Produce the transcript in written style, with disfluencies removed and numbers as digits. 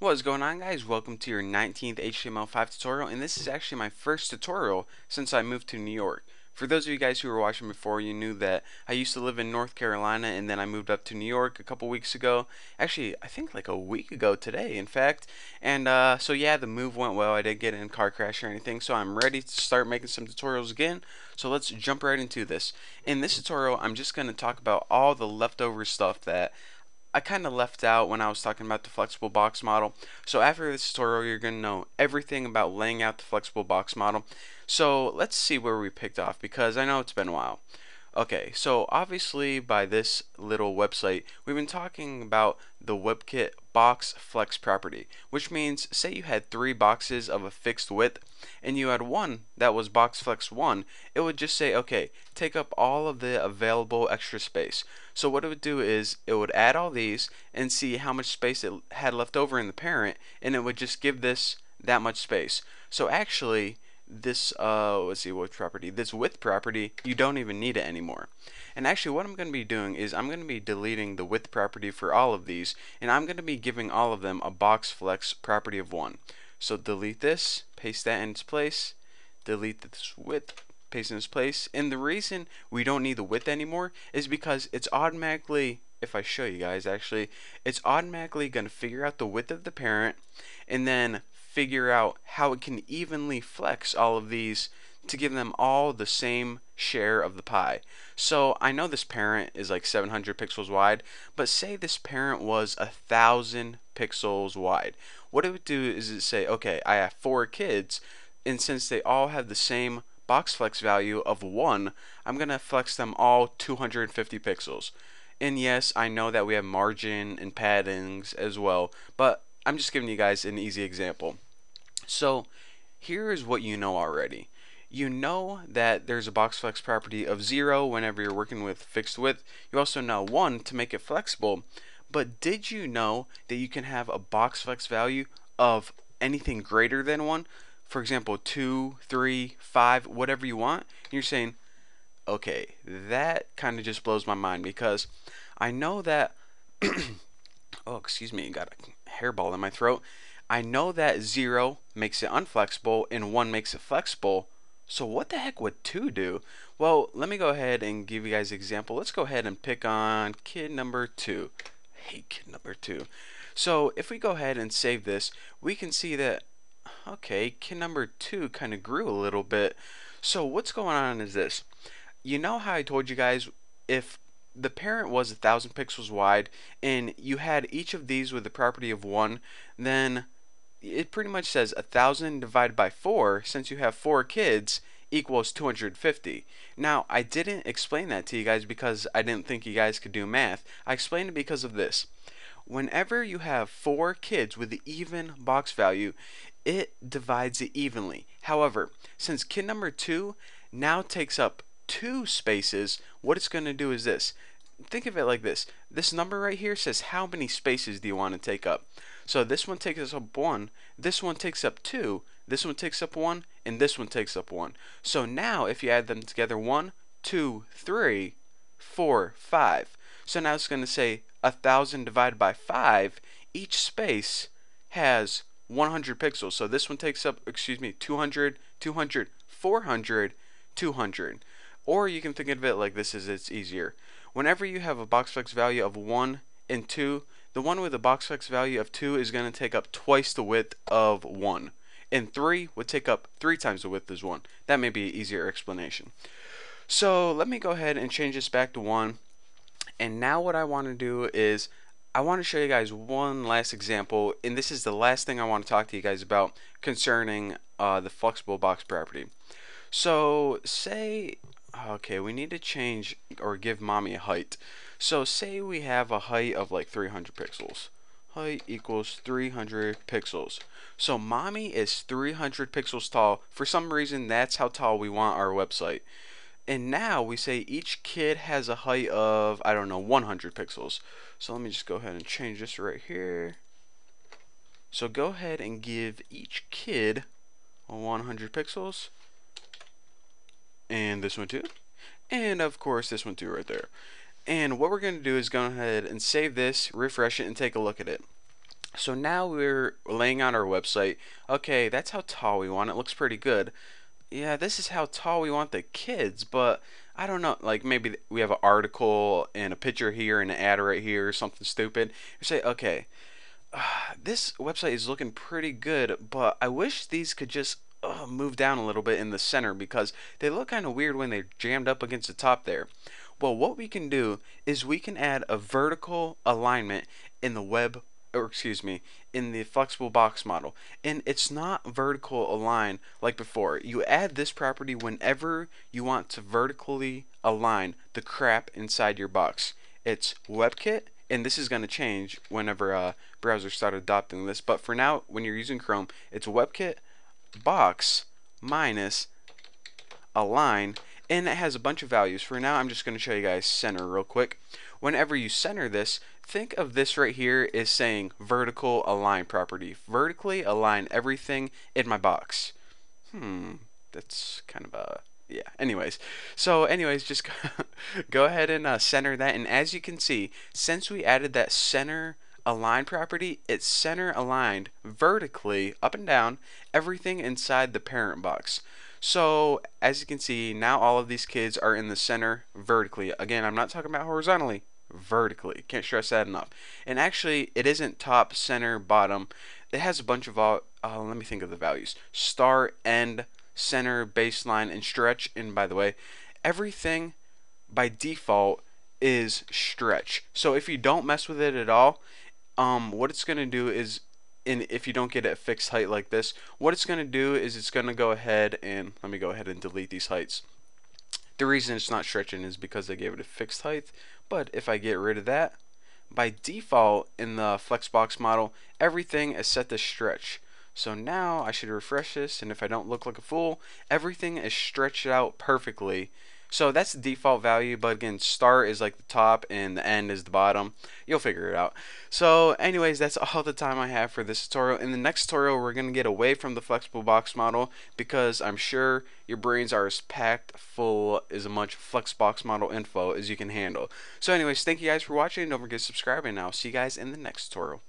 What is going on, guys? Welcome to your 19th HTML5 tutorial, and this is actually my first tutorial since I moved to New York. For those of you guys who were watching before, you knew that I used to live in North Carolina and then I moved up to New York a couple weeks ago. Actually, I think like a week ago today, in fact. And so yeah, the move went well. I didn't get in a car crash or anything, so I'm ready to start making some tutorials again. So let's jump right into this. In this tutorial, I'm just going to talk about all the leftover stuff that I kind of left out when I was talking about the flexible box model. So after this tutorial, you're going to know everything about laying out the flexible box model. So let's see where we picked off because I know it's been a while. Okay, so obviously by this little website, we've been talking about the WebKit box flex property, which means say you had 3 boxes of a fixed width and you had one that was box flex 1, it would just say, okay, take up all of the available extra space. So what it would do is it would add all these and see how much space it had left over in the parent, and it would just give this that much space. So actually this let's see, what property, this width property, you don't even need it anymore. And actually what I'm going to be doing is I'm going to be deleting the width property for all of these, and I'm going to be giving all of them a box flex property of 1. So delete this, paste that in its place, delete this width, paste in its place. And the reason we don't need the width anymore is because it's automatically, if I show you guys actually, it's automatically going to figure out the width of the parent and then figure out how it can evenly flex all of these to give them all the same share of the pie. So I know this parent is like 700 pixels wide, but say this parent was 1,000 pixels wide. What it would do is it say, okay, I have 4 kids, and since they all have the same box flex value of 1, I'm going to flex them all 250 pixels. And yes, I know that we have margin and paddings as well, but I'm just giving you guys an easy example. So here is what you know already. You know that there's a box flex property of 0 whenever you're working with fixed width. You also know 1 to make it flexible. But did you know that you can have a box flex value of anything greater than 1? For example, 2, 3, 5, whatever you want. And you're saying, okay, that kind of just blows my mind because I know that oh, excuse me, got a hairball in my throat. I know that 0 makes it unflexible and 1 makes it flexible. So what the heck would 2 do? Well, let me go ahead and give you guys an example. Let's go ahead and pick on kid number 2. Hey, kid number 2. So if we go ahead and save this, we can see that, okay, kid number 2 kind of grew a little bit. So what's going on is this. You know how I told you guys if the parent was 1,000 pixels wide and you had each of these with the property of 1, then it pretty much says 1,000 divided by 4, since you have 4 kids, equals 250. Now, I didn't explain that to you guys because I didn't think you guys could do math. I explained it because of this. Whenever you have 4 kids with the even box value, it divides it evenly. However, since kid number 2 now takes up 2 spaces, what it's going to do is this. Think of it like this. This number right here says how many spaces do you want to take up. So this one takes up 1, this one takes up 2, this one takes up 1, and this one takes up 1. So now if you add them together, 1, 2, 3, 4, 5. So now it's going to say 1,000 divided by 5. Each space has 100 pixels. So this one takes up, 200, 200, 400, 200. Or you can think of it like this, as it's easier. Whenever you have a box flex value of 1 and 2, the one with a box flex value of 2 is going to take up twice the width of 1. And 3 would take up 3 times the width as 1. That may be an easier explanation. So let me go ahead and change this back to 1. And now what I want to do is I want to show you guys one last example, and this is the last thing I want to talk to you guys about concerning the flexible box property. So say, okay, we need to change or give mommy a height. So say we have a height of like 300 pixels. Height equals 300 pixels. So mommy is 300 pixels tall. For some reason, that's how tall we want our website. And now we say each kid has a height of, I don't know, 100 pixels. So let me just go ahead and change this right here. So go ahead and give each kid 100 pixels. And this one too. And of course this one too right there. And what we're going to do is go ahead and save this, refresh it, and take a look at it. So now we're laying out our website. Okay, that's how tall we want it. Looks pretty good. Yeah, this is how tall we want the kids, but I don't know. Like maybe we have an article and a picture here and an ad right here or something stupid. You say, okay, this website is looking pretty good, but I wish these could just move down a little bit in the center because they look kind of weird when they're jammed up against the top there. Well, what we can do is we can add a vertical alignment in the web, or excuse me, in the flexible box model. And it's not vertical align like before. You add this property whenever you want to vertically align the crap inside your box. It's WebKit, and this is going to change whenever browsers start adopting this. But for now, when you're using Chrome, it's WebKit box minus align, and it has a bunch of values. For now, I'm just going to show you guys center real quick. Whenever you center this, think of this right here as saying vertical align property. Vertically align everything in my box. That's kind of a yeah. Anyways, just go ahead and center that. And as you can see, since we added that center align property, it's center aligned vertically up and down everything inside the parent box. So as you can see, now all of these kids are in the center vertically. Again, I'm not talking about horizontally, vertically. Can't stress that enough. And actually, it isn't top, center, bottom. It has a bunch of let me think of the values. Start, end, center, baseline, and stretch. And by the way, everything by default is stretch. So if you don't mess with it at all, what it's going to do is, if you don't get it a fixed height like this, what it's going to do is it's going to go ahead and, let me go ahead and delete these heights. The reason it's not stretching is because I gave it a fixed height, but if I get rid of that, by default in the Flexbox model, everything is set to stretch. So now I should refresh this, and if I don't look like a fool, everything is stretched out perfectly. So that's the default value, but again, start is like the top and the end is the bottom. You'll figure it out. So anyways, that's all the time I have for this tutorial. In the next tutorial, we're going to get away from the flexible box model because I'm sure your brains are as packed full as much Flexbox model info as you can handle. So anyways, thank you guys for watching. Don't forget to subscribe, and I'll see you guys in the next tutorial.